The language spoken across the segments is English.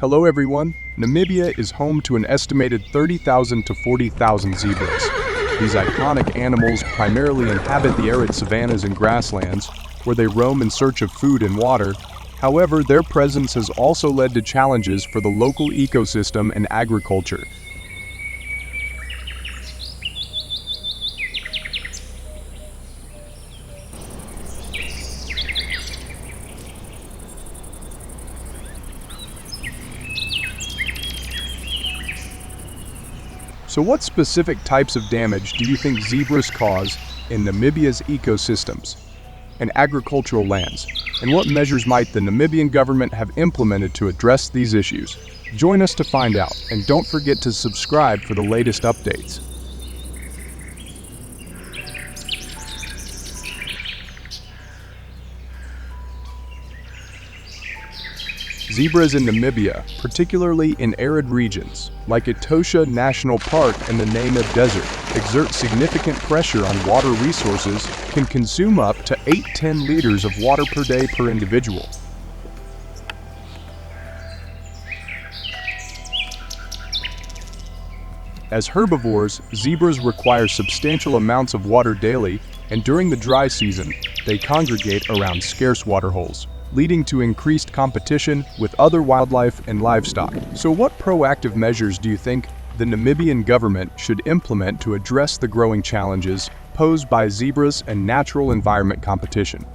Hello everyone. Namibia is home to an estimated 30,000 to 40,000 zebras. These iconic animals primarily inhabit the arid savannas and grasslands, where they roam in search of food and water. However, their presence has also led to challenges for the local ecosystem and agriculture. So what specific types of damage do you think zebras cause in Namibia's ecosystems and agricultural lands? And what measures might the Namibian government have implemented to address these issues? Join us to find out, and don't forget to subscribe for the latest updates. Zebras in Namibia, particularly in arid regions, like Etosha National Park and the Namib Desert, exert significant pressure on water resources, can consume up to 8–10 liters of water per day per individual. As herbivores, zebras require substantial amounts of water daily, and during the dry season, they congregate around scarce waterholes, leading to increased competition with other wildlife and livestock. So what proactive measures do you think the Namibian government should implement to address the growing challenges posed by zebras and natural environment competition?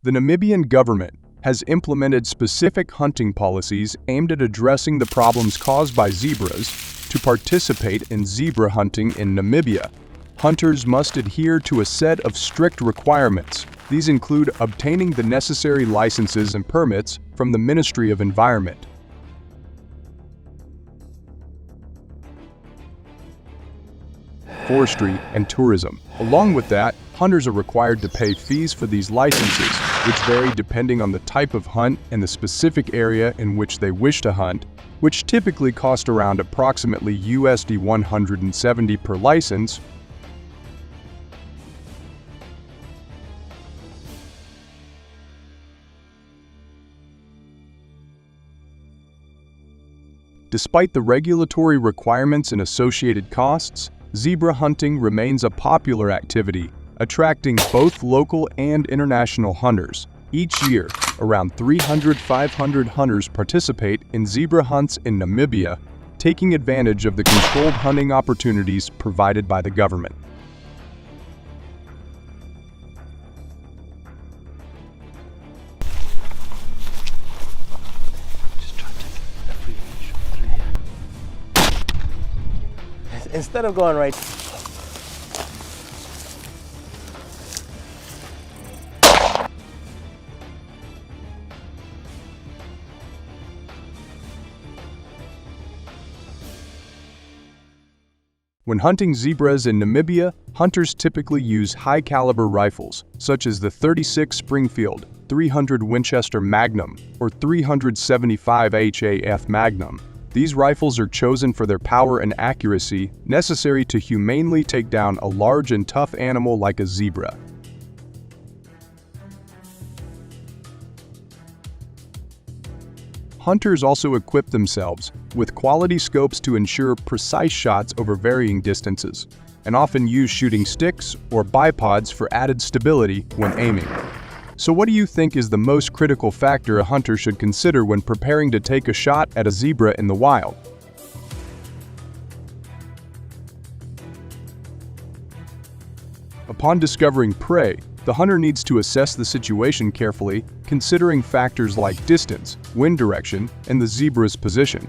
The Namibian government has implemented specific hunting policies aimed at addressing the problems caused by zebras. To participate in zebra hunting in Namibia, hunters must adhere to a set of strict requirements. These include obtaining the necessary licenses and permits from the Ministry of Environment, Forestry, and Tourism. Along with that, hunters are required to pay fees for these licenses, which vary depending on the type of hunt and the specific area in which they wish to hunt, which typically cost around approximately USD 170 per license. Despite the regulatory requirements and associated costs, zebra hunting remains a popular activity, attracting both local and international hunters. Each year, around 300–500 hunters participate in zebra hunts in Namibia, taking advantage of the controlled hunting opportunities provided by the government. Instead of going right, when hunting zebras in Namibia, hunters typically use high-caliber rifles, such as the .36 Springfield, .300 Winchester Magnum, or .375 HAF Magnum. These rifles are chosen for their power and accuracy necessary to humanely take down a large and tough animal like a zebra. Hunters also equip themselves with quality scopes to ensure precise shots over varying distances, and often use shooting sticks or bipods for added stability when aiming. So what do you think is the most critical factor a hunter should consider when preparing to take a shot at a zebra in the wild? Upon discovering prey, the hunter needs to assess the situation carefully, considering factors like distance, wind direction, and the zebra's position.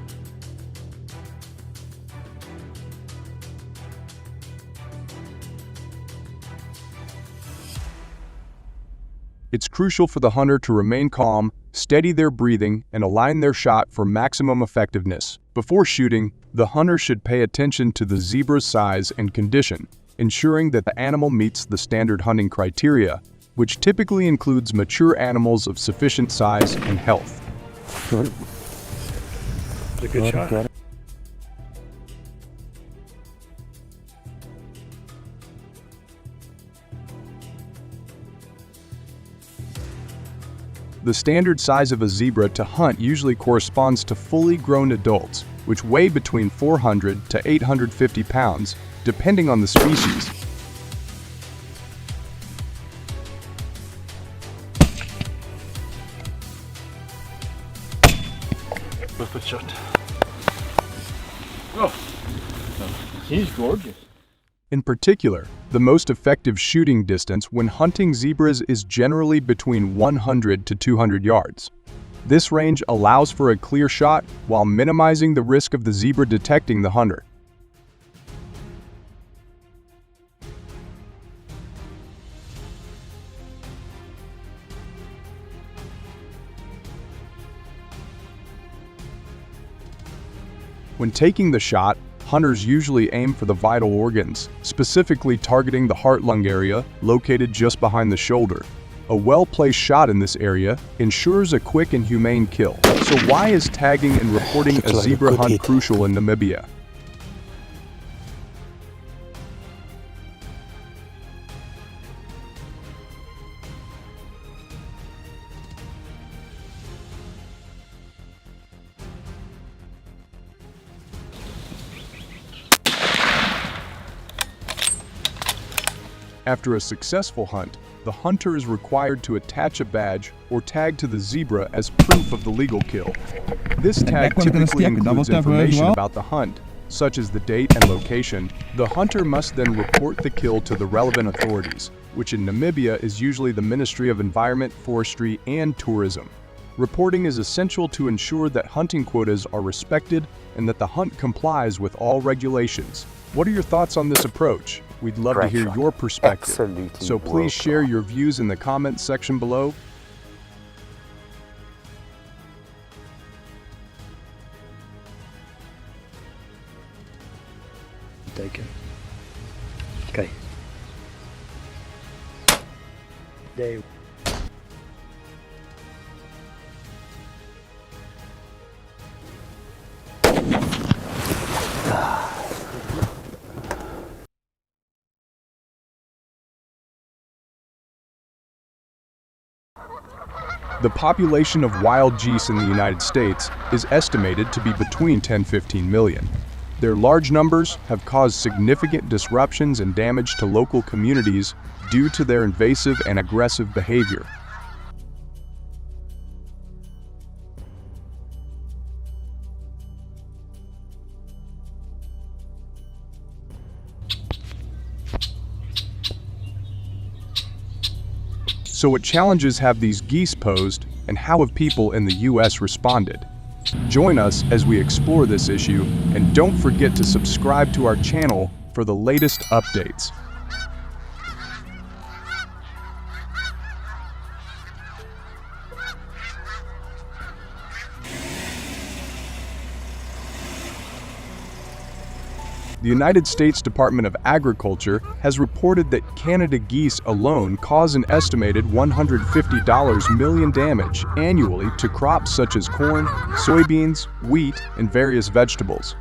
It's crucial for the hunter to remain calm, steady their breathing, and align their shot for maximum effectiveness. Before shooting, the hunter should pay attention to the zebra's size and condition, ensuring that the animal meets the standard hunting criteria, which typically includes mature animals of sufficient size and health. it's a good shot. The standard size of a zebra to hunt usually corresponds to fully grown adults, which weigh between 400 to 850 pounds, depending on the species. Perfect shot. Oh, he's gorgeous. In particular, the most effective shooting distance when hunting zebras is generally between 100 to 200 yards. This range allows for a clear shot while minimizing the risk of the zebra detecting the hunter. When taking the shot, hunters usually aim for the vital organs, specifically targeting the heart-lung area located just behind the shoulder. A well-placed shot in this area ensures a quick and humane kill. So why is tagging and reporting a zebra hunt crucial in Namibia? After a successful hunt, the hunter is required to attach a badge or tag to the zebra as proof of the legal kill. This tag typically includes information about the hunt, such as the date and location. The hunter must then report the kill to the relevant authorities, which in Namibia is usually the Ministry of Environment, Forestry, and Tourism. Reporting is essential to ensure that hunting quotas are respected and that the hunt complies with all regulations. What are your thoughts on this approach? We'd love to hear your perspective. Absolutely So please share your views in the comments section below. Take it. Okay. There. The population of wild geese in the United States is estimated to be between 10–15 million. Their large numbers have caused significant disruptions and damage to local communities due to their invasive and aggressive behavior. So what challenges have these geese posed, and how have people in the U.S. responded? Join us as we explore this issue, and don't forget to subscribe to our channel for the latest updates. The United States Department of Agriculture has reported that Canada geese alone cause an estimated $150 million damage annually to crops such as corn, soybeans, wheat, and various vegetables.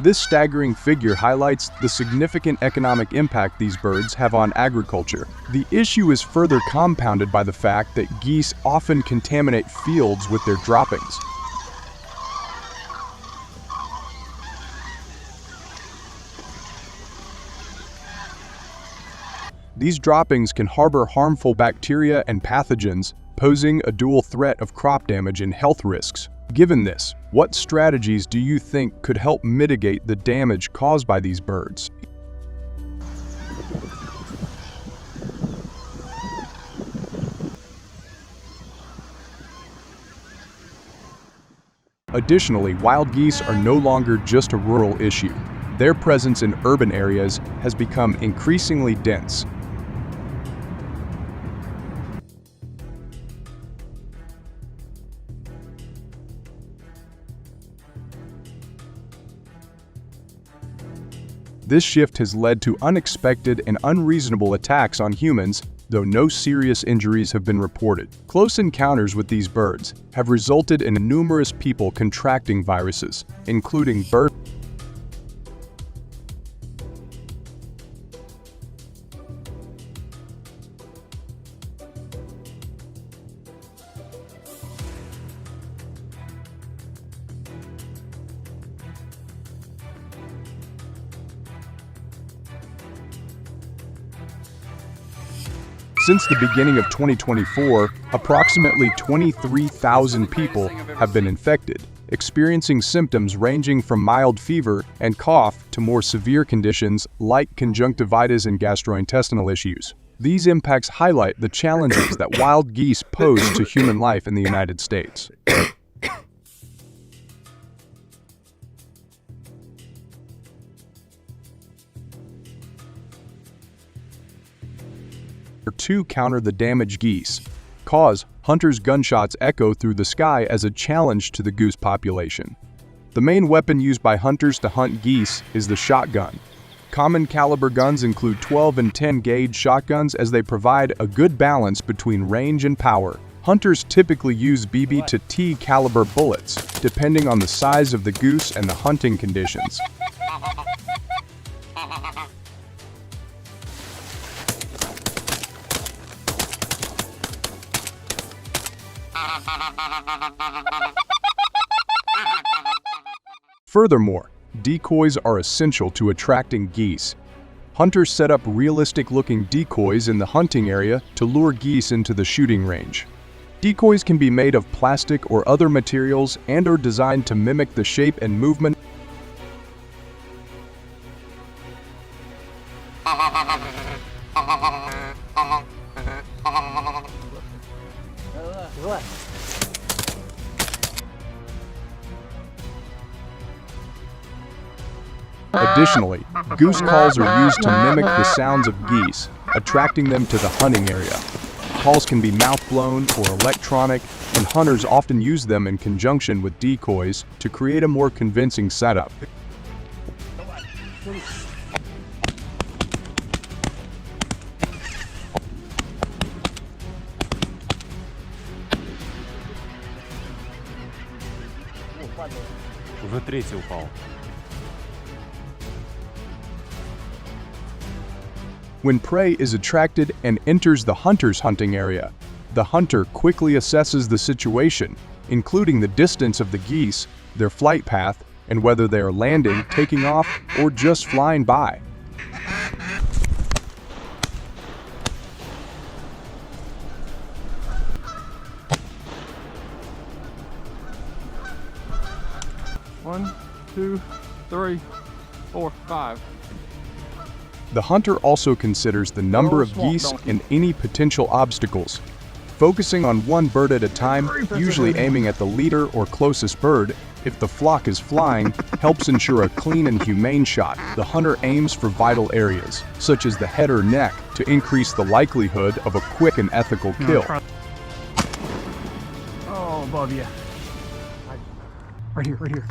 This staggering figure highlights the significant economic impact these birds have on agriculture. The issue is further compounded by the fact that geese often contaminate fields with their droppings. These droppings can harbor harmful bacteria and pathogens, posing a dual threat of crop damage and health risks. Given this, what strategies do you think could help mitigate the damage caused by these birds? Additionally, wild geese are no longer just a rural issue. Their presence in urban areas has become increasingly dense. This shift has led to unexpected and unreasonable attacks on humans, though no serious injuries have been reported. Close encounters with these birds have resulted in numerous people contracting viruses, including bird. Since the beginning of 2024, approximately 23,000 people have been infected, experiencing symptoms ranging from mild fever and cough to more severe conditions like conjunctivitis and gastrointestinal issues. These impacts highlight the challenges that wild geese pose to human life in the United States. To counter the damaged geese, cause hunters' gunshots echo through the sky as a challenge to the goose population. The main weapon used by hunters to hunt geese is the shotgun. Common caliber guns include 12 and 10 gauge shotguns as they provide a good balance between range and power. Hunters typically use BB to T caliber bullets, depending on the size of the goose and the hunting conditions. Furthermore, decoys are essential to attracting geese. Hunters set up realistic-looking decoys in the hunting area to lure geese into the shooting range. Decoys can be made of plastic or other materials and are designed to mimic the shape and movement. Additionally, goose calls are used to mimic the sounds of geese, attracting them to the hunting area. Calls can be mouth-blown or electronic, and hunters often use them in conjunction with decoys to create a more convincing setup. Уже третий упал. When prey is attracted and enters the hunter's hunting area, the hunter quickly assesses the situation, including the distance of the geese, their flight path, and whether they are landing, taking off, or just flying by. One, two, three, 4, 5. The hunter also considers the number of geese and any potential obstacles. Focusing on one bird at a time, usually aiming at the leader or closest bird, if the flock is flying, helps ensure a clean and humane shot. The hunter aims for vital areas, such as the head or neck, to increase the likelihood of a quick and ethical kill. Oh, above you. Right here, right here.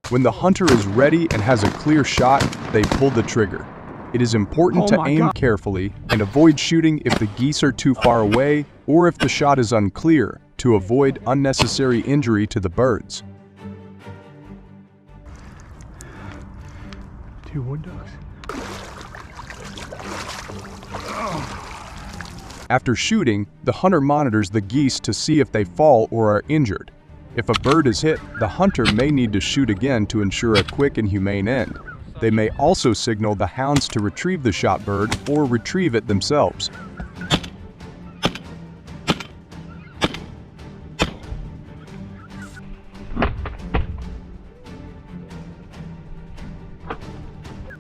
When the hunter is ready and has a clear shot, they pull the trigger. It is important to aim carefully and avoid shooting if the geese are too far away or if the shot is unclear, to avoid unnecessary injury to the birds. 2 wood ducks. After shooting, the hunter monitors the geese to see if they fall or are injured. If a bird is hit, the hunter may need to shoot again to ensure a quick and humane end. They may also signal the hounds to retrieve the shot bird or retrieve it themselves.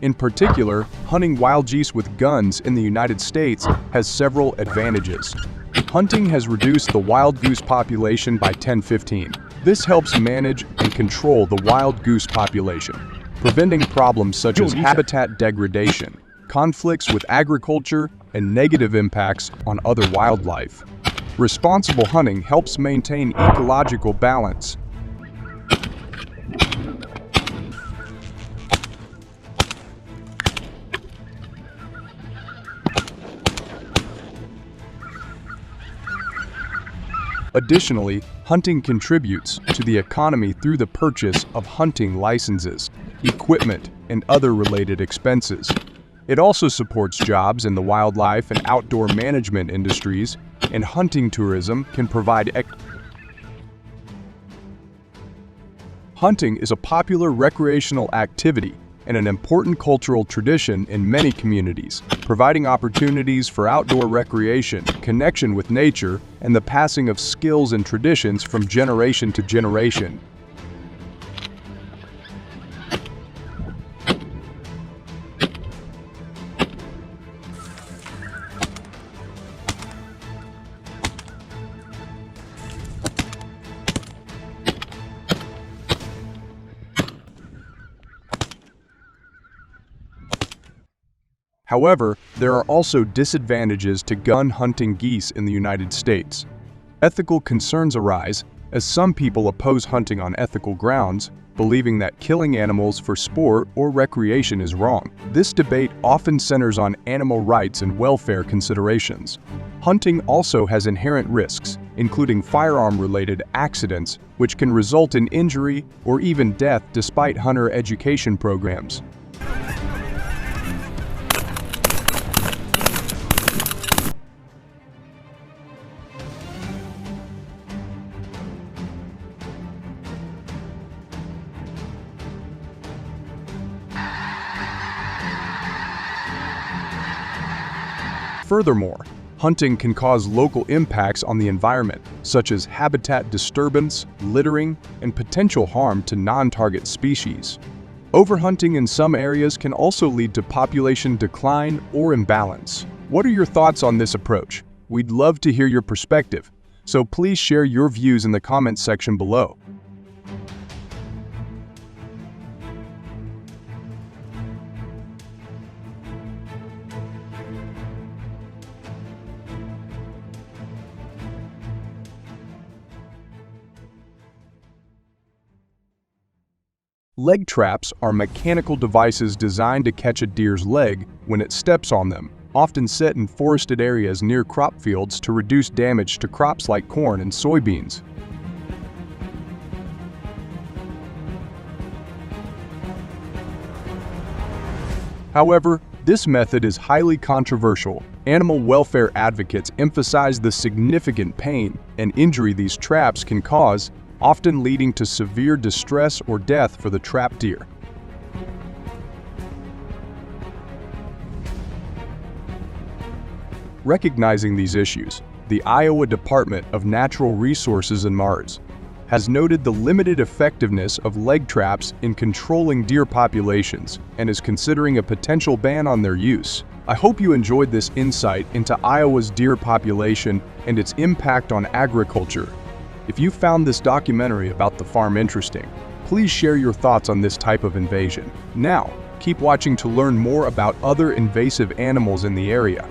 In particular, hunting wild geese with guns in the United States has several advantages. Hunting has reduced the wild goose population by 10-15. This helps manage and control the wild goose population, preventing problems such as habitat degradation, conflicts with agriculture, and negative impacts on other wildlife. Responsible hunting helps maintain ecological balance. Additionally, hunting contributes to the economy through the purchase of hunting licenses, equipment, and other related expenses. It also supports jobs in the wildlife and outdoor management industries, and hunting tourism can provide Hunting is a popular recreational activity and an important cultural tradition in many communities, providing opportunities for outdoor recreation, connection with nature, and the passing of skills and traditions from generation to generation. However, there are also disadvantages to gun hunting geese in the United States. Ethical concerns arise, as some people oppose hunting on ethical grounds, believing that killing animals for sport or recreation is wrong. This debate often centers on animal rights and welfare considerations. Hunting also has inherent risks, including firearm-related accidents, which can result in injury or even death despite hunter education programs. Furthermore, hunting can cause local impacts on the environment, such as habitat disturbance, littering, and potential harm to non-target species. Overhunting in some areas can also lead to population decline or imbalance. What are your thoughts on this approach? We'd love to hear your perspective, so please share your views in the comments section below. Leg traps are mechanical devices designed to catch a deer's leg when it steps on them, often set in forested areas near crop fields to reduce damage to crops like corn and soybeans. However, this method is highly controversial. Animal welfare advocates emphasize the significant pain and injury these traps can cause, often leading to severe distress or death for the trapped deer. Recognizing these issues, the Iowa Department of Natural Resources and Mars has noted the limited effectiveness of leg traps in controlling deer populations and is considering a potential ban on their use. I hope you enjoyed this insight into Iowa's deer population and its impact on agriculture. If you found this documentary about the farm interesting, please share your thoughts on this type of invasion. Now, keep watching to learn more about other invasive animals in the area.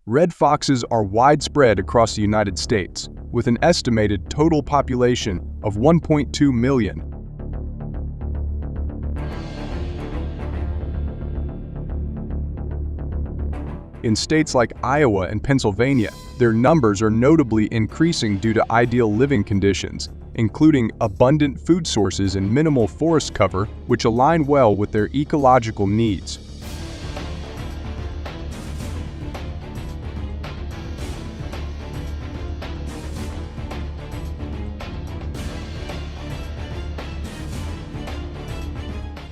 Red foxes are widespread across the United States, with an estimated total population of 1.2 million. In states like Iowa and Pennsylvania, their numbers are notably increasing due to ideal living conditions, including abundant food sources and minimal forest cover, which align well with their ecological needs.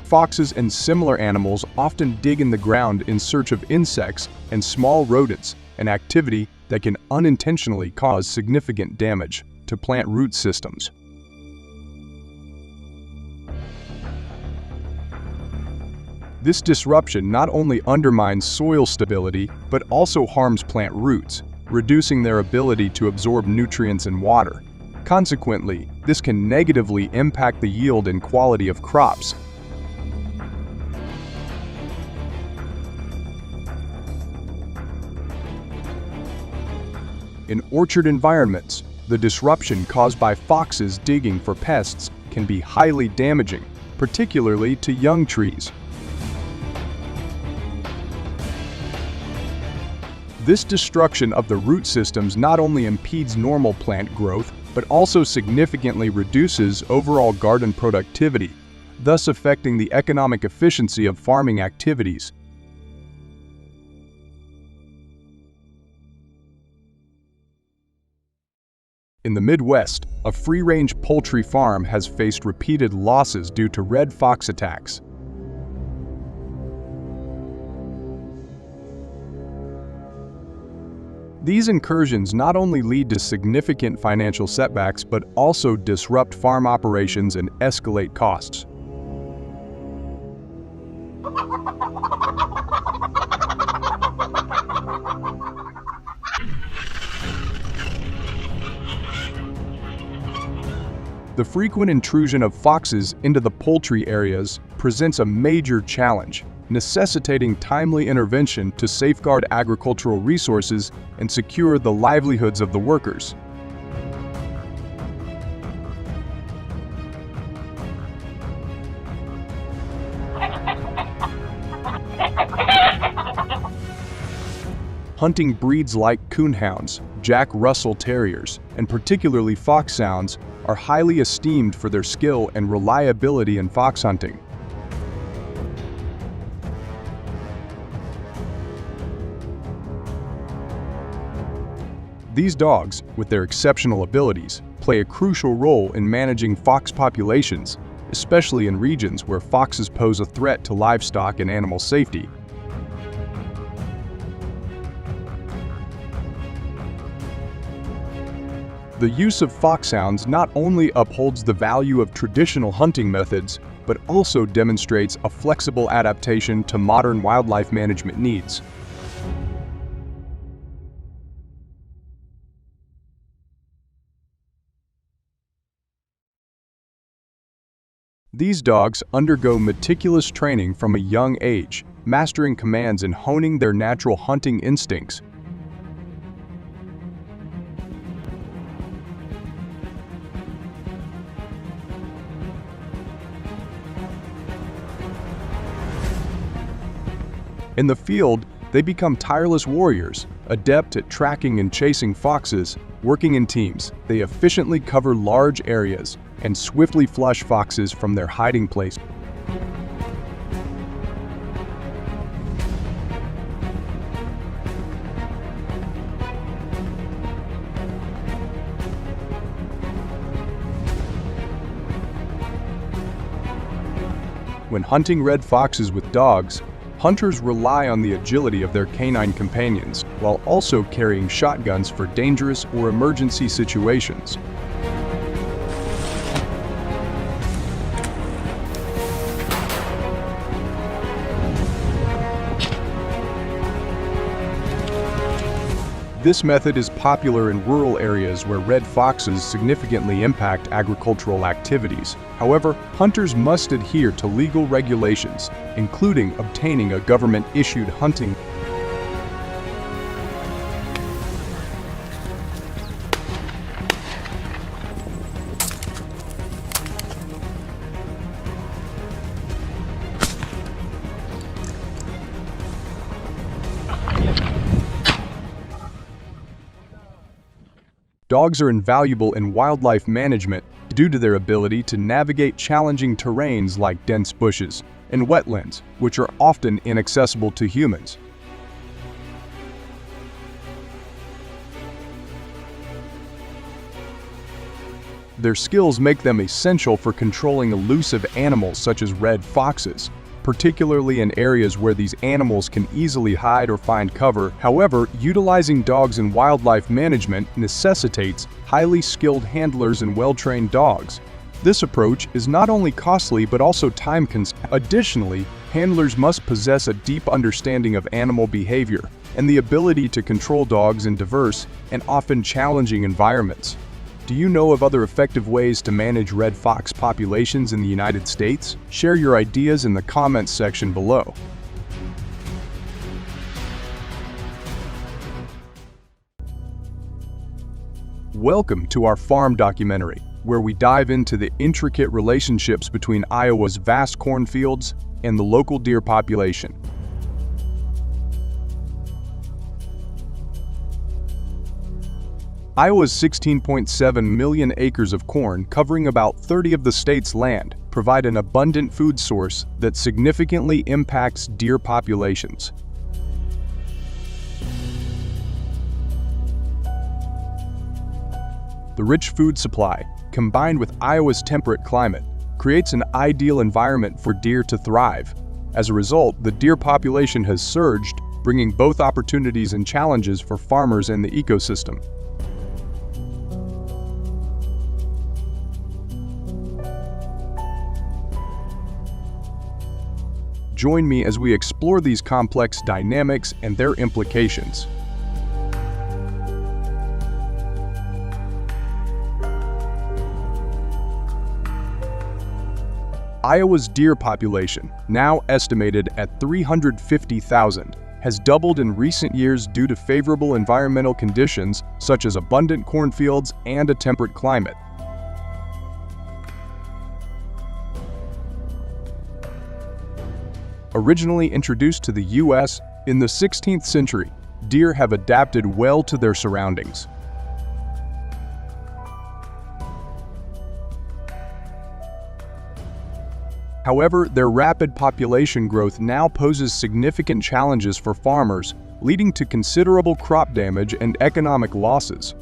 Foxes and similar animals often dig in the ground in search of insects and small rodents, an activity that can unintentionally cause significant damage to plant root systems. This disruption not only undermines soil stability, but also harms plant roots, reducing their ability to absorb nutrients and water. Consequently, this can negatively impact the yield and quality of crops. In orchard environments, the disruption caused by foxes digging for pests can be highly damaging, particularly to young trees. This destruction of the root systems not only impedes normal plant growth, but also significantly reduces overall garden productivity, thus affecting the economic efficiency of farming activities. In the Midwest, a free-range poultry farm has faced repeated losses due to red fox attacks. These incursions not only lead to significant financial setbacks, but also disrupt farm operations and escalate costs. The frequent intrusion of foxes into the poultry areas presents a major challenge, necessitating timely intervention to safeguard agricultural resources and secure the livelihoods of the workers. Hunting breeds like coonhounds, Jack Russell Terriers, and particularly foxhounds are highly esteemed for their skill and reliability in fox hunting. These dogs, with their exceptional abilities, play a crucial role in managing fox populations, especially in regions where foxes pose a threat to livestock and animal safety. The use of foxhounds not only upholds the value of traditional hunting methods, but also demonstrates a flexible adaptation to modern wildlife management needs. These dogs undergo meticulous training from a young age, mastering commands and honing their natural hunting instincts. In the field, they become tireless warriors, adept at tracking and chasing foxes. Working in teams, they efficiently cover large areas and swiftly flush foxes from their hiding place. When hunting red foxes with dogs, hunters rely on the agility of their canine companions, while also carrying shotguns for dangerous or emergency situations. This method is popular in rural areas where red foxes significantly impact agricultural activities. However, hunters must adhere to legal regulations, including obtaining a government-issued hunting license. Dogs are invaluable in wildlife management due to their ability to navigate challenging terrains like dense bushes and wetlands, which are often inaccessible to humans. Their skills make them essential for controlling elusive animals such as red foxes, particularly in areas where these animals can easily hide or find cover. However, utilizing dogs in wildlife management necessitates highly skilled handlers and well-trained dogs. This approach is not only costly but also time-consuming. Additionally, handlers must possess a deep understanding of animal behavior and the ability to control dogs in diverse and often challenging environments. Do you know of other effective ways to manage red fox populations in the United States? Share your ideas in the comments section below. Welcome to our farm documentary, where we dive into the intricate relationships between Iowa's vast cornfields and the local deer population. Iowa's 16.7 million acres of corn, covering about 30 of the state's land, provide an abundant food source that significantly impacts deer populations. The rich food supply, combined with Iowa's temperate climate, creates an ideal environment for deer to thrive. As a result, the deer population has surged, bringing both opportunities and challenges for farmers and the ecosystem. Join me as we explore these complex dynamics and their implications. Iowa's deer population, now estimated at 350,000, has doubled in recent years due to favorable environmental conditions such as abundant cornfields and a temperate climate. Originally introduced to the U.S. in the 16th century, deer have adapted well to their surroundings. However, their rapid population growth now poses significant challenges for farmers, leading to considerable crop damage and economic losses.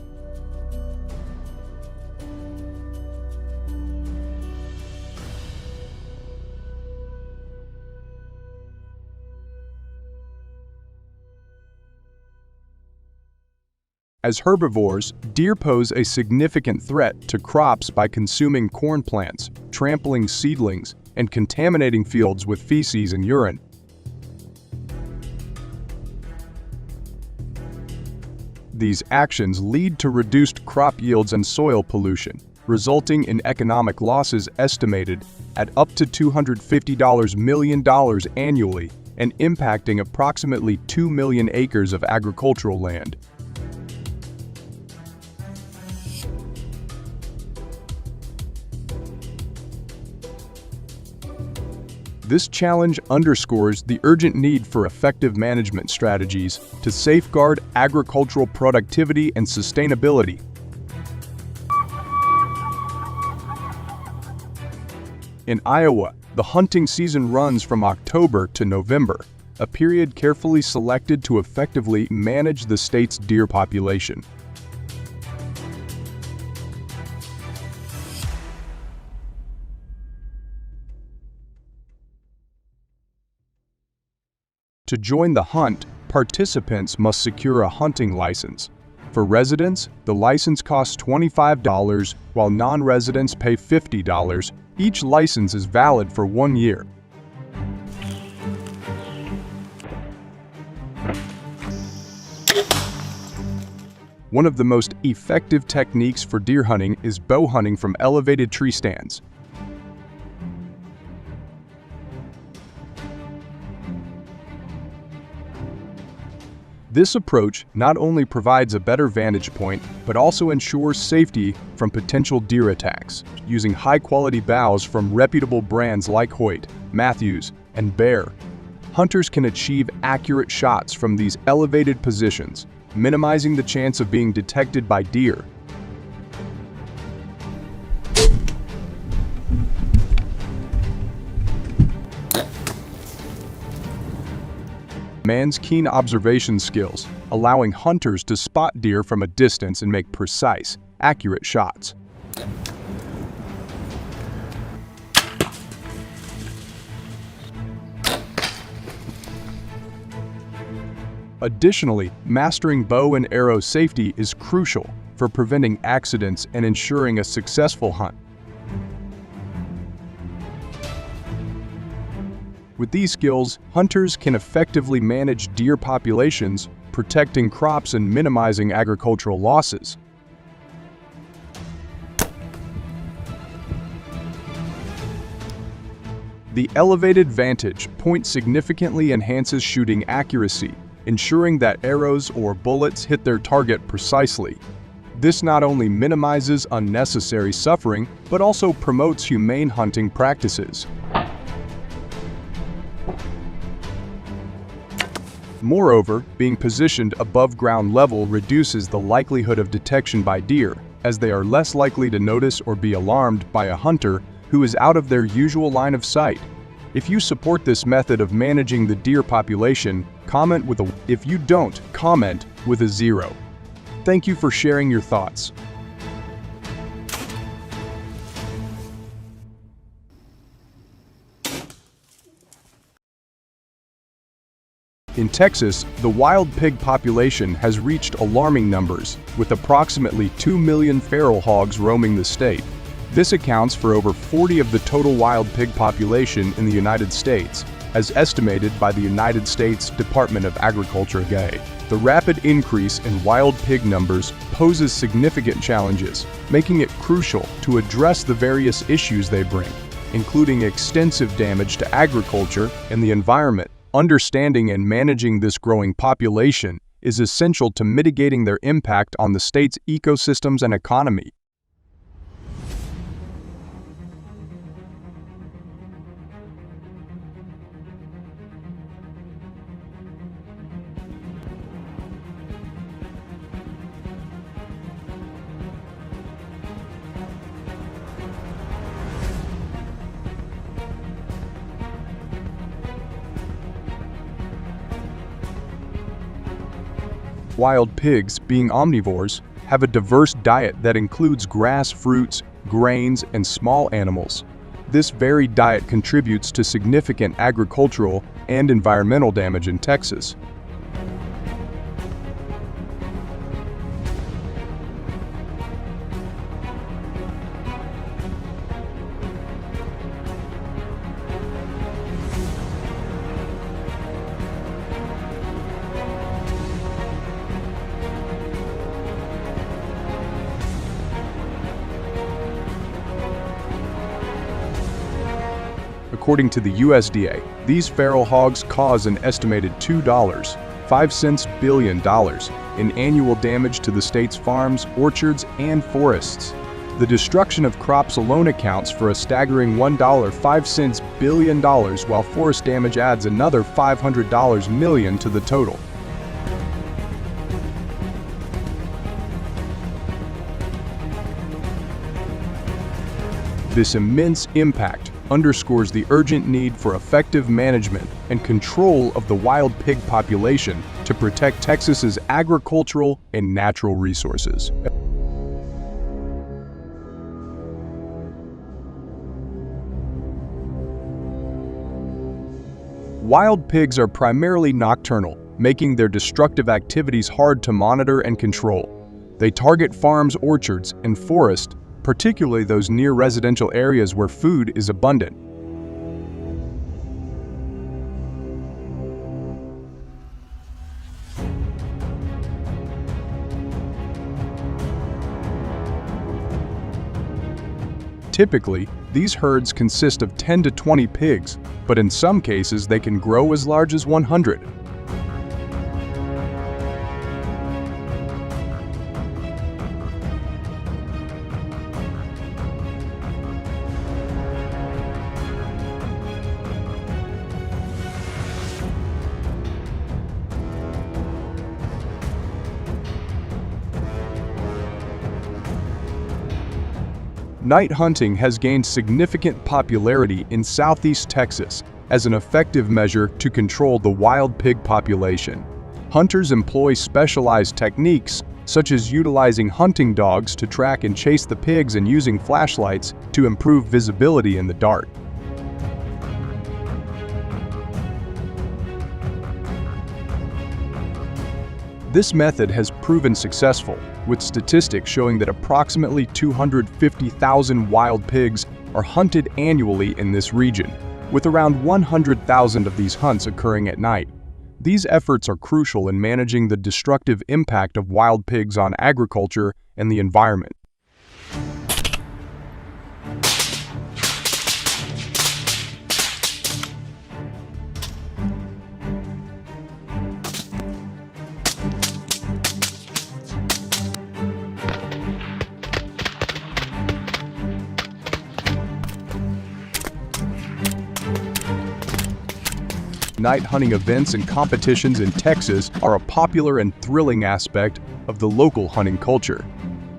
As herbivores, deer pose a significant threat to crops by consuming corn plants, trampling seedlings, and contaminating fields with feces and urine. These actions lead to reduced crop yields and soil pollution, resulting in economic losses estimated at up to $250 million annually and impacting approximately 2 million acres of agricultural land. This challenge underscores the urgent need for effective management strategies to safeguard agricultural productivity and sustainability. In Iowa, the hunting season runs from October to November, a period carefully selected to effectively manage the state's deer population. To join the hunt, participants must secure a hunting license. For residents, the license costs $25, while non-residents pay $50. Each license is valid for 1 year. One of the most effective techniques for deer hunting is bow hunting from elevated tree stands. This approach not only provides a better vantage point, but also ensures safety from potential deer attacks. Using high-quality boughs from reputable brands like Hoyt, Matthews, and Bear, hunters can achieve accurate shots from these elevated positions, minimizing the chance of being detected by deer. Man's keen observation skills, allowing hunters to spot deer from a distance and make precise, accurate shots. Additionally, mastering bow and arrow safety is crucial for preventing accidents and ensuring a successful hunt. With these skills, hunters can effectively manage deer populations, protecting crops and minimizing agricultural losses. The elevated vantage point significantly enhances shooting accuracy, ensuring that arrows or bullets hit their target precisely. This not only minimizes unnecessary suffering, but also promotes humane hunting practices. Moreover, being positioned above ground level reduces the likelihood of detection by deer, as they are less likely to notice or be alarmed by a hunter who is out of their usual line of sight. If you support this method of managing the deer population, comment with a. If you don't, comment with a 0. Thank you for sharing your thoughts. In Texas, the wild pig population has reached alarming numbers, with approximately 2 million feral hogs roaming the state. This accounts for over 40% of the total wild pig population in the United States, as estimated by the United States Department of Agriculture (USDA). The rapid increase in wild pig numbers poses significant challenges, making it crucial to address the various issues they bring, including extensive damage to agriculture and the environment. Understanding and managing this growing population is essential to mitigating their impact on the state's ecosystems and economy. Wild pigs, being omnivores, have a diverse diet that includes grass, fruits, grains, and small animals. This varied diet contributes to significant agricultural and environmental damage in Texas. According to the USDA, these feral hogs cause an estimated $2.05 billion in annual damage to the state's farms, orchards, and forests. The destruction of crops alone accounts for a staggering $1.05 billion, while forest damage adds another $500 million to the total. This immense impact underscores the urgent need for effective management and control of the wild pig population to protect Texas's agricultural and natural resources. Wild pigs are primarily nocturnal, making their destructive activities hard to monitor and control. They target farms, orchards, and forests, particularly those near residential areas where food is abundant. Typically, these herds consist of 10 to 20 pigs, but in some cases they can grow as large as 100. Night hunting has gained significant popularity in southeast Texas as an effective measure to control the wild pig population. Hunters employ specialized techniques, such as utilizing hunting dogs to track and chase the pigs and using flashlights to improve visibility in the dark. This method has proven successful, with statistics showing that approximately 250,000 wild pigs are hunted annually in this region, with around 100,000 of these hunts occurring at night. These efforts are crucial in managing the destructive impact of wild pigs on agriculture and the environment. Night hunting events and competitions in Texas are a popular and thrilling aspect of the local hunting culture.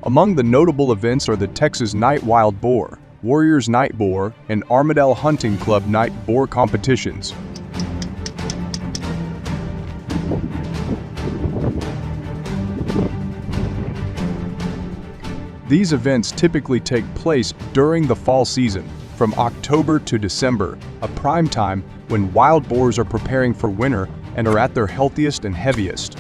Among the notable events are the Texas Night Wild Boar, Warriors Night Boar, and Armadale Hunting Club Night Boar competitions. These events typically take place during the fall season, from October to December, a prime time when wild boars are preparing for winter and are at their healthiest and heaviest.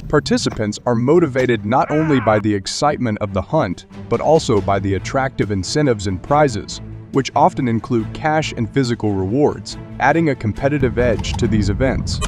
Participants are motivated not only by the excitement of the hunt, but also by the attractive incentives and prizes, which often include cash and physical rewards, adding a competitive edge to these events.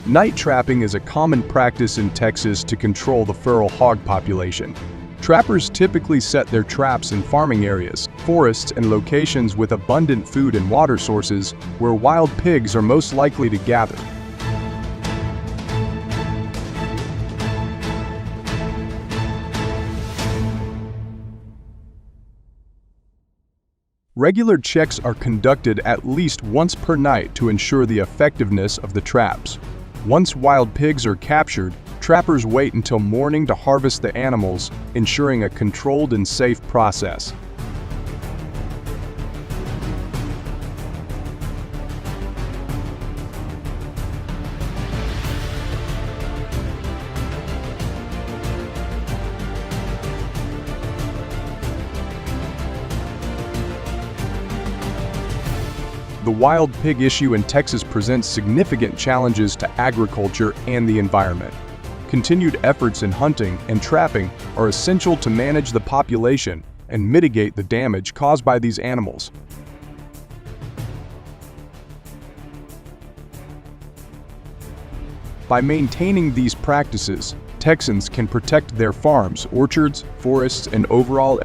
Night trapping is a common practice in Texas to control the feral hog population. Trappers typically set their traps in farming areas, forests, and locations with abundant food and water sources where wild pigs are most likely to gather. Regular checks are conducted at least once per night to ensure the effectiveness of the traps. Once wild pigs are captured, trappers wait until morning to harvest the animals, ensuring a controlled and safe process. The wild pig issue in Texas presents significant challenges to agriculture and the environment. Continued efforts in hunting and trapping are essential to manage the population and mitigate the damage caused by these animals. By maintaining these practices, Texans can protect their farms, orchards, forests, and overall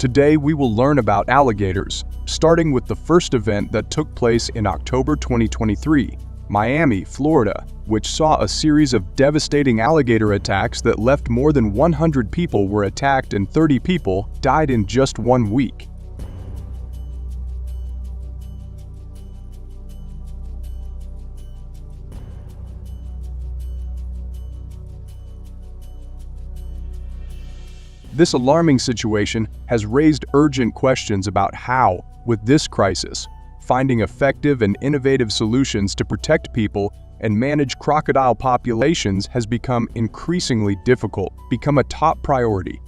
Today we will learn about alligators, starting with the first event that took place in October 2023, Miami, Florida, which saw a series of devastating alligator attacks that left more than 100 people were attacked and 30 people died in just 1 week. This alarming situation has raised urgent questions about how, with this crisis, finding effective and innovative solutions to protect people and manage crocodile populations has become increasingly difficult, become a top priority.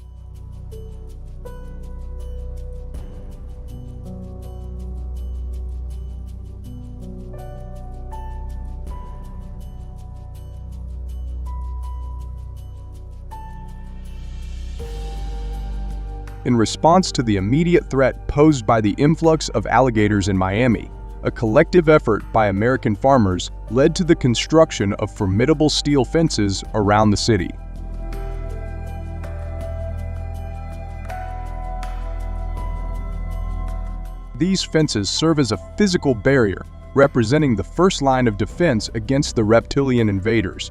In response to the immediate threat posed by the influx of alligators in Miami, a collective effort by American farmers led to the construction of formidable steel fences around the city. These fences serve as a physical barrier, representing the first line of defense against the reptilian invaders.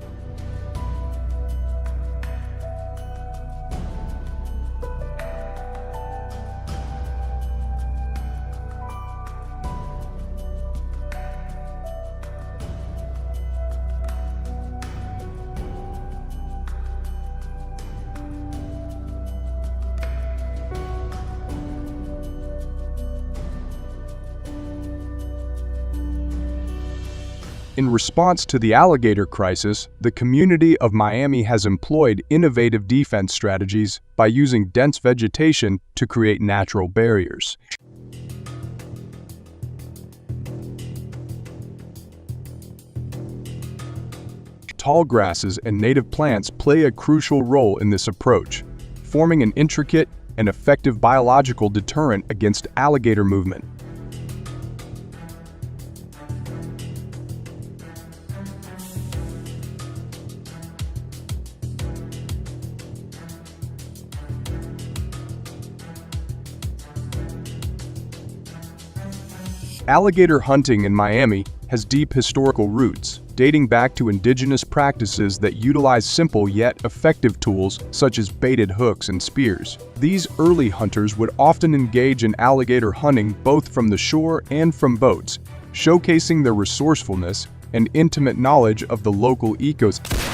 In response to the alligator crisis, the community of Miami has employed innovative defense strategies by using dense vegetation to create natural barriers. Tall grasses and native plants play a crucial role in this approach, forming an intricate and effective biological deterrent against alligator movement. Alligator hunting in Miami has deep historical roots, dating back to indigenous practices that utilize simple yet effective tools such as baited hooks and spears. These early hunters would often engage in alligator hunting both from the shore and from boats, showcasing their resourcefulness and intimate knowledge of the local ecosystem.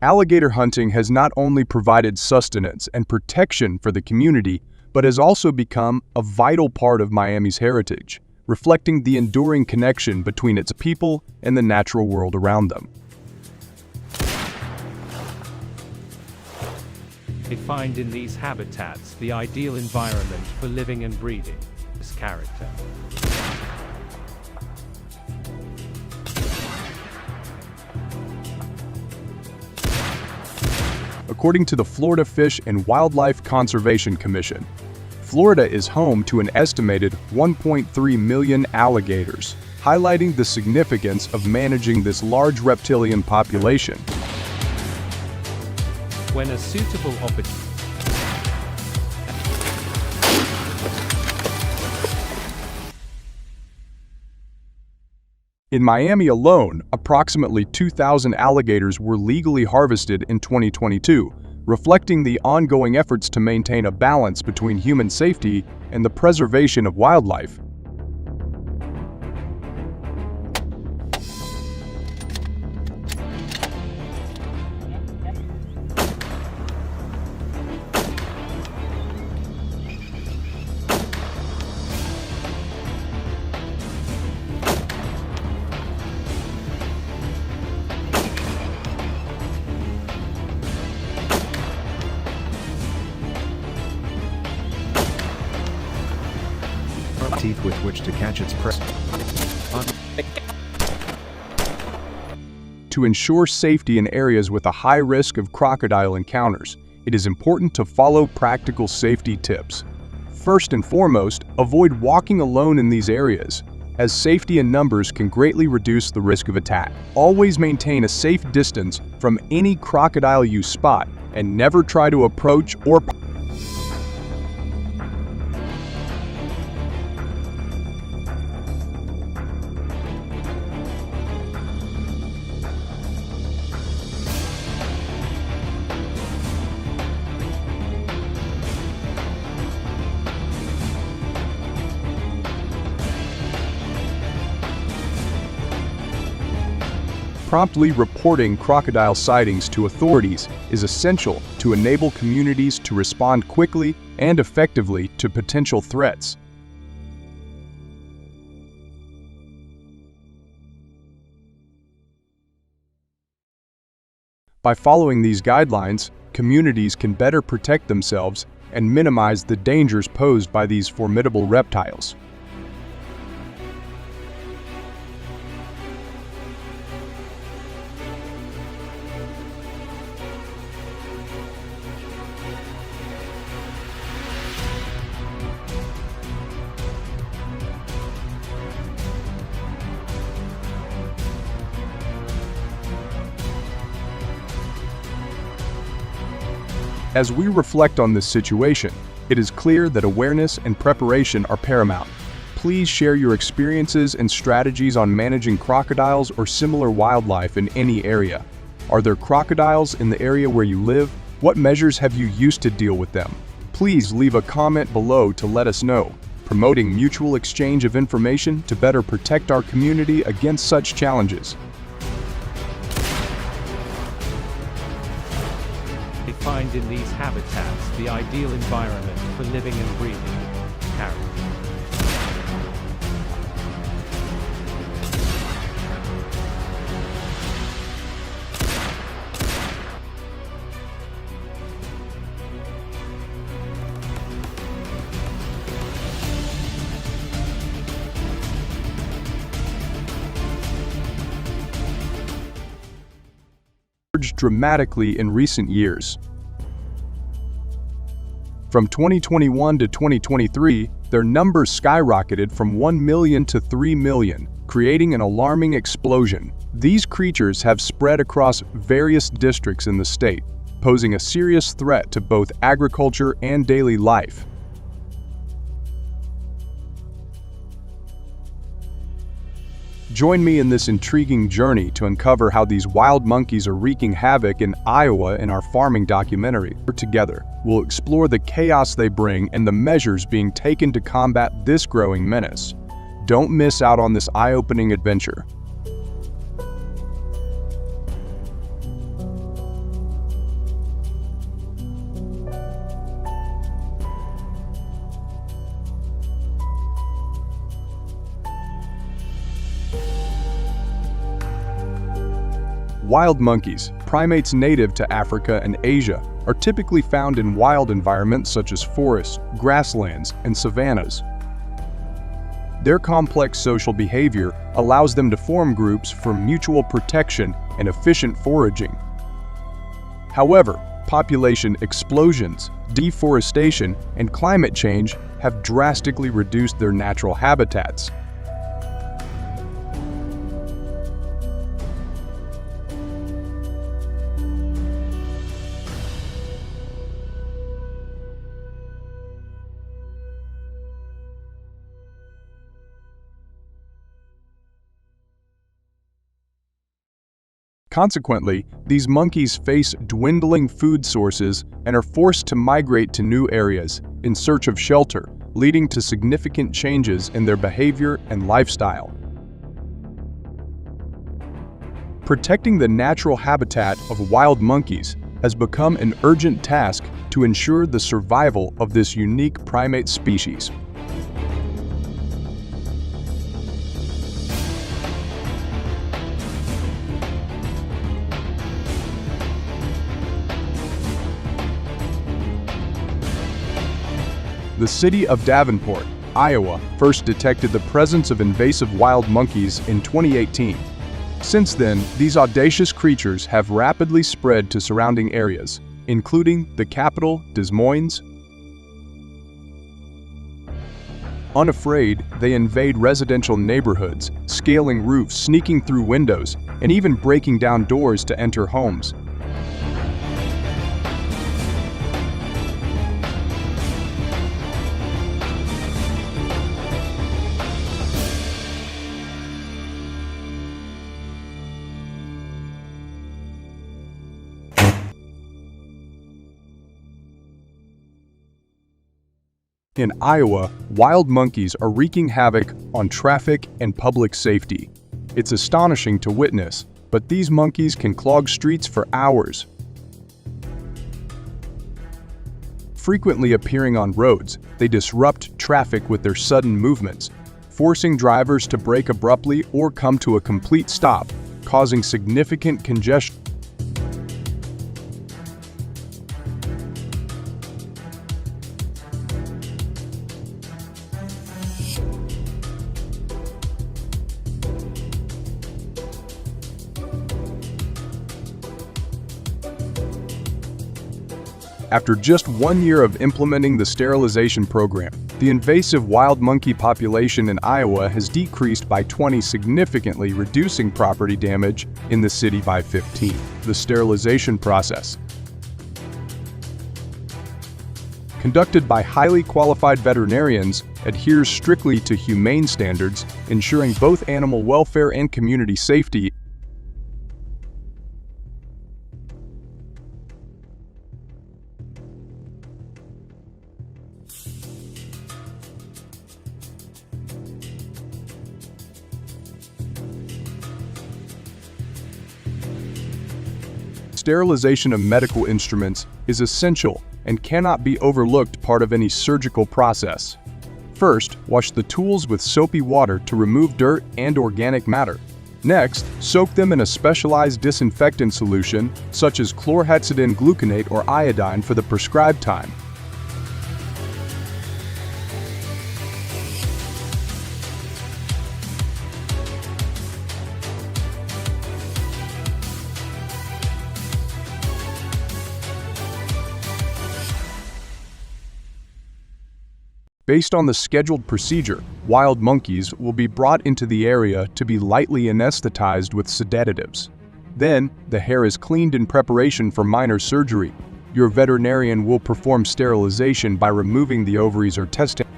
Alligator hunting has not only provided sustenance and protection for the community, but has also become a vital part of Miami's heritage, reflecting the enduring connection between its people and the natural world around them. They find in these habitats the ideal environment for living and breeding. This character. According to the Florida Fish and Wildlife Conservation Commission, Florida is home to an estimated 1.3 million alligators, highlighting the significance of managing this large reptilian population. When a suitable opportunity In Miami alone, approximately 2,000 alligators were legally harvested in 2022, reflecting the ongoing efforts to maintain a balance between human safety and the preservation of wildlife. Teeth with which to catch its prey. To ensure safety in areas with a high risk of crocodile encounters, it is important to follow practical safety tips. First and foremost, avoid walking alone in these areas, as safety in numbers can greatly reduce the risk of attack. Always maintain a safe distance from any crocodile you spot, and never try to approach or promptly reporting crocodile sightings to authorities is essential to enable communities to respond quickly and effectively to potential threats. By following these guidelines, communities can better protect themselves and minimize the dangers posed by these formidable reptiles. As we reflect on this situation, it is clear that awareness and preparation are paramount. Please share your experiences and strategies on managing crocodiles or similar wildlife in any area. Are there crocodiles in the area where you live? What measures have you used to deal with them? Please leave a comment below to let us know, promoting mutual exchange of information to better protect our community against such challenges. find in these habitats the ideal environment for living and breeding. Carrot. Dramatically in recent years. From 2021 to 2023, their numbers skyrocketed from 1 million to 3 million, creating an alarming explosion. These creatures have spread across various districts in the state, posing a serious threat to both agriculture and daily life. Join me in this intriguing journey to uncover how these wild monkeys are wreaking havoc in Iowa in our farming documentary. Together, we'll explore the chaos they bring and the measures being taken to combat this growing menace. Don't miss out on this eye-opening adventure. Wild monkeys, primates native to Africa and Asia, are typically found in wild environments such as forests, grasslands, and savannas. Their complex social behavior allows them to form groups for mutual protection and efficient foraging. However, population explosions, deforestation, and climate change have drastically reduced their natural habitats. Consequently, these monkeys face dwindling food sources and are forced to migrate to new areas in search of shelter, leading to significant changes in their behavior and lifestyle. Protecting the natural habitat of wild monkeys has become an urgent task to ensure the survival of this unique primate species. The city of Davenport, Iowa, first detected the presence of invasive wild monkeys in 2018. Since then, these audacious creatures have rapidly spread to surrounding areas, including the capital, Des Moines. Unafraid, they invade residential neighborhoods, scaling roofs, sneaking through windows, and even breaking down doors to enter homes. In Iowa, wild monkeys are wreaking havoc on traffic and public safety. It's astonishing to witness, but these monkeys can clog streets for hours. Frequently appearing on roads, they disrupt traffic with their sudden movements, forcing drivers to brake abruptly or come to a complete stop, causing significant congestion. After just 1 year of implementing the sterilization program, the invasive wild monkey population in Iowa has decreased by 20, significantly reducing property damage in the city by 15. The sterilization process, conducted by highly qualified veterinarians, adheres strictly to humane standards, ensuring both animal welfare and community safety. Sterilization of medical instruments is essential and cannot be overlooked part of any surgical process. First, wash the tools with soapy water to remove dirt and organic matter. Next, soak them in a specialized disinfectant solution such as chlorhexidine gluconate or iodine for the prescribed time. Based on the scheduled procedure, wild monkeys will be brought into the area to be lightly anesthetized with sedatives. Then, the hair is cleaned in preparation for minor surgery. Your veterinarian will perform sterilization by removing the ovaries or testicles.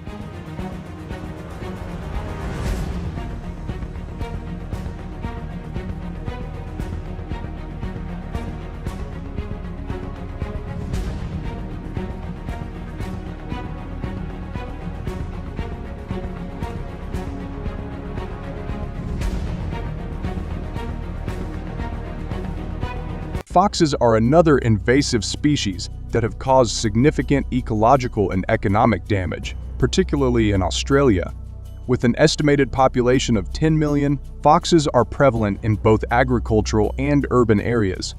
Foxes are another invasive species that have caused significant ecological and economic damage, particularly in Australia. With an estimated population of 10 million, foxes are prevalent in both agricultural and urban areas.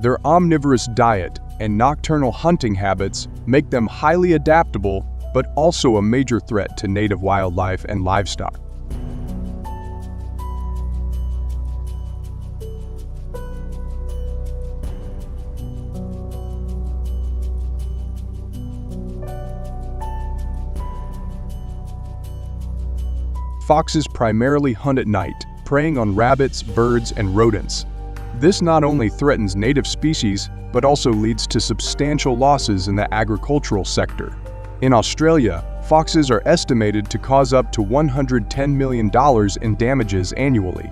Their omnivorous diet and nocturnal hunting habits make them highly adaptable, but also a major threat to native wildlife and livestock. Foxes primarily hunt at night, preying on rabbits, birds, and rodents. This not only threatens native species, but also leads to substantial losses in the agricultural sector. In Australia, foxes are estimated to cause up to $110 million in damages annually.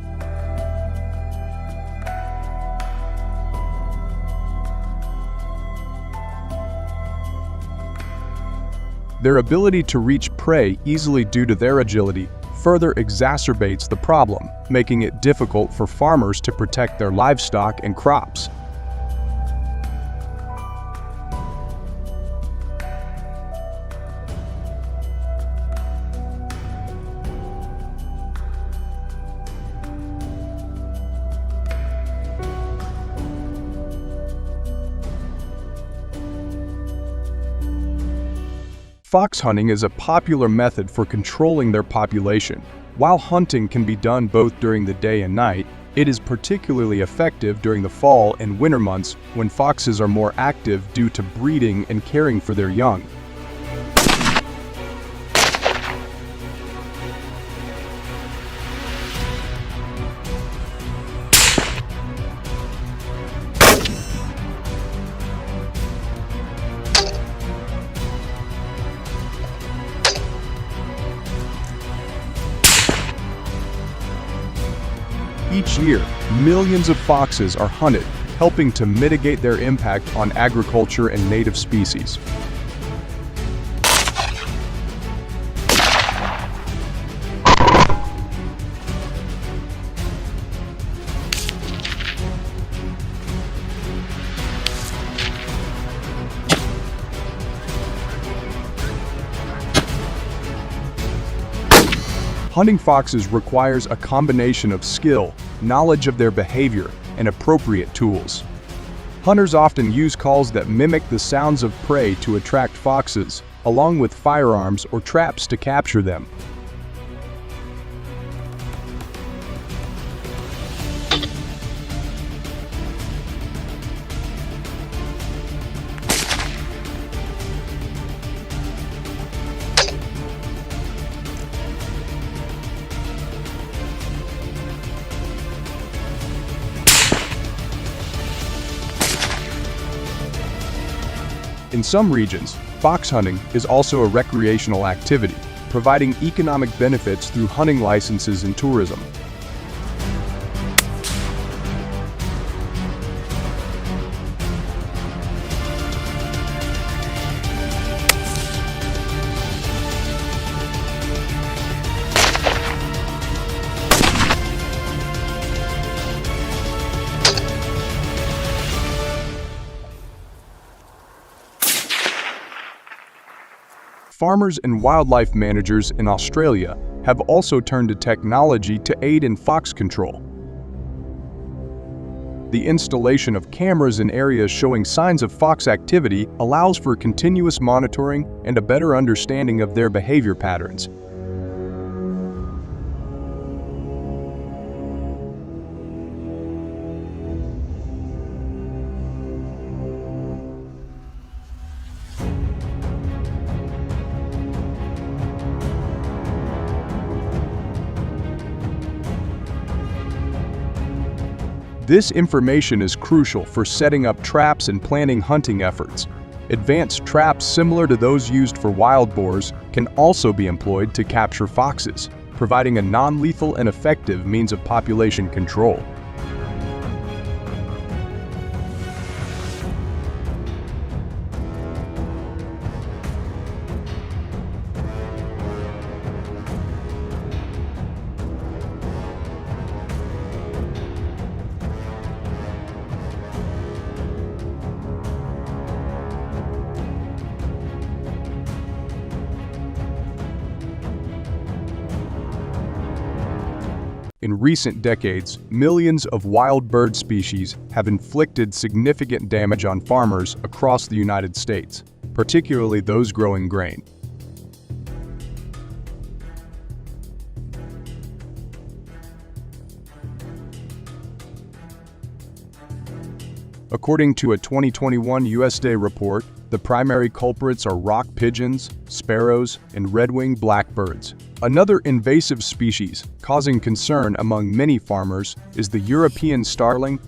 Their ability to reach prey easily due to their agility further exacerbates the problem, making it difficult for farmers to protect their livestock and crops. Fox hunting is a popular method for controlling their population. While hunting can be done both during the day and night, it is particularly effective during the fall and winter months when foxes are more active due to breeding and caring for their young. Each year, millions of foxes are hunted, helping to mitigate their impact on agriculture and native species. Hunting foxes requires a combination of skill, knowledge of their behavior, and appropriate tools. Hunters often use calls that mimic the sounds of prey to attract foxes, along with firearms or traps to capture them. In some regions, fox hunting is also a recreational activity, providing economic benefits through hunting licenses and tourism. Farmers and wildlife managers in Australia have also turned to technology to aid in fox control. The installation of cameras in areas showing signs of fox activity allows for continuous monitoring and a better understanding of their behavior patterns. This information is crucial for setting up traps and planning hunting efforts. Advanced traps similar to those used for wild boars can also be employed to capture foxes, providing a non-lethal and effective means of population control. In recent decades, millions of wild bird species have inflicted significant damage on farmers across the United States, particularly those growing grain. According to a 2021 USDA report, the primary culprits are rock pigeons, sparrows, and red-winged blackbirds. Another invasive species causing concern among many farmers is the European starling.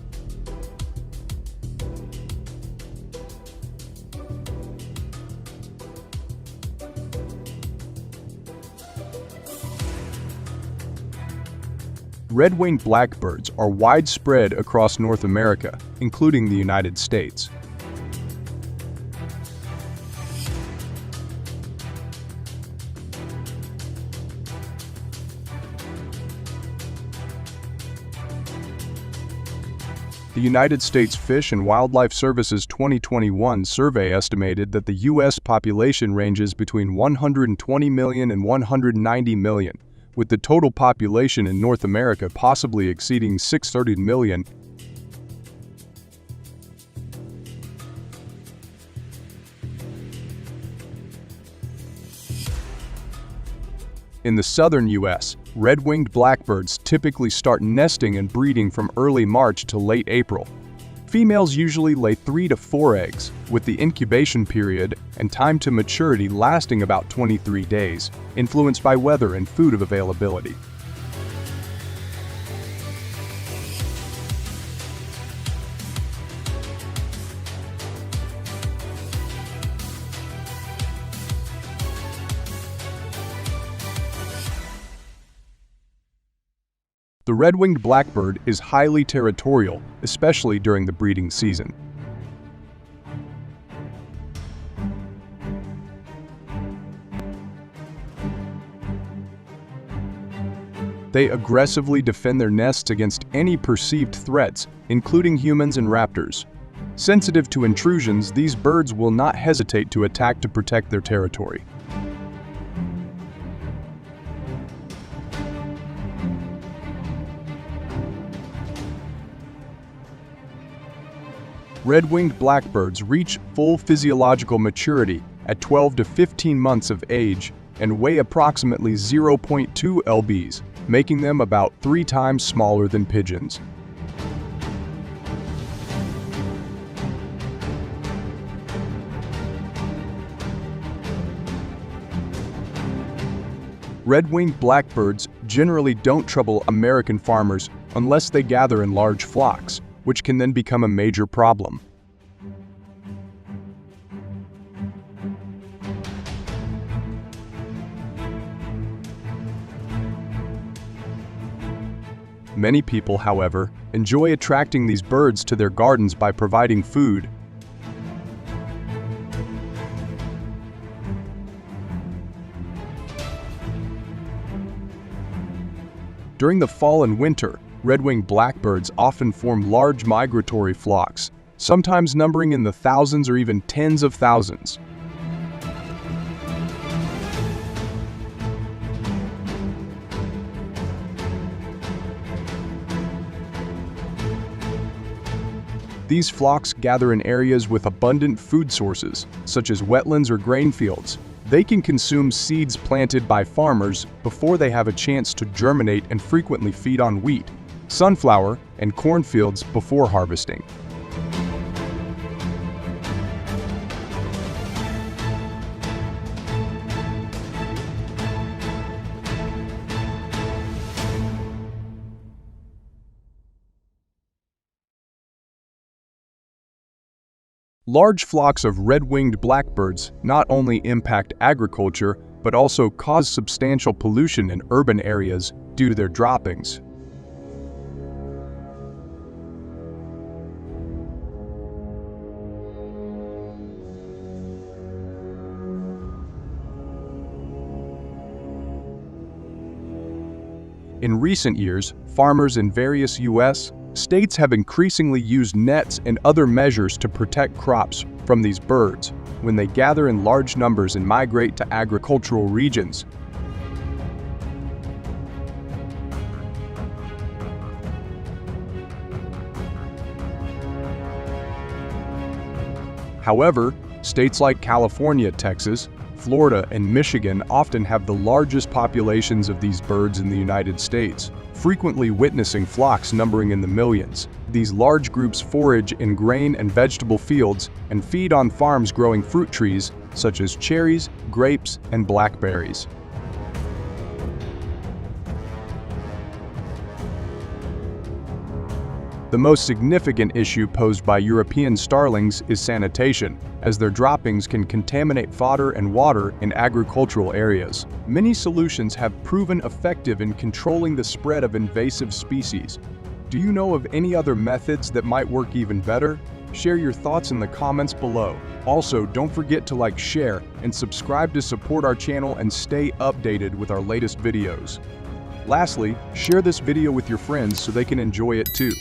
Red-winged blackbirds are widespread across North America, including the United States. The United States Fish and Wildlife Service's 2021 survey estimated that the U.S. population ranges between 120 million and 190 million, with the total population in North America possibly exceeding 630 million. In the southern U.S., red-winged blackbirds typically start nesting and breeding from early March to late April. Females usually lay 3 to 4 eggs, with the incubation period and time to maturity lasting about 23 days, influenced by weather and food availability. The red-winged blackbird is highly territorial, especially during the breeding season. They aggressively defend their nests against any perceived threats, including humans and raptors. Sensitive to intrusions, these birds will not hesitate to attack to protect their territory. Red-winged blackbirds reach full physiological maturity at 12 to 15 months of age and weigh approximately 0.2 lbs, making them about 3 times smaller than pigeons. Red-winged blackbirds generally don't trouble American farmers unless they gather in large flocks, which can then become a major problem. Many people, however, enjoy attracting these birds to their gardens by providing food. During the fall and winter, red-winged blackbirds often form large migratory flocks, sometimes numbering in the thousands or even tens of thousands. These flocks gather in areas with abundant food sources, such as wetlands or grain fields. They can consume seeds planted by farmers before they have a chance to germinate and frequently feed on wheat, sunflower, and cornfields before harvesting. Large flocks of red-winged blackbirds not only impact agriculture, but also cause substantial pollution in urban areas due to their droppings. In recent years, farmers in various U.S. states have increasingly used nets and other measures to protect crops from these birds when they gather in large numbers and migrate to agricultural regions. However, states like California, Texas, Florida, and Michigan often have the largest populations of these birds in the United States, frequently witnessing flocks numbering in the millions. These large groups forage in grain and vegetable fields and feed on farms growing fruit trees such as cherries, grapes, and blackberries. The most significant issue posed by European starlings is sanitation, as their droppings can contaminate fodder and water in agricultural areas. Many solutions have proven effective in controlling the spread of invasive species. Do you know of any other methods that might work even better? Share your thoughts in the comments below. Also, don't forget to like, share, and subscribe to support our channel and stay updated with our latest videos. Lastly, share this video with your friends so they can enjoy it too.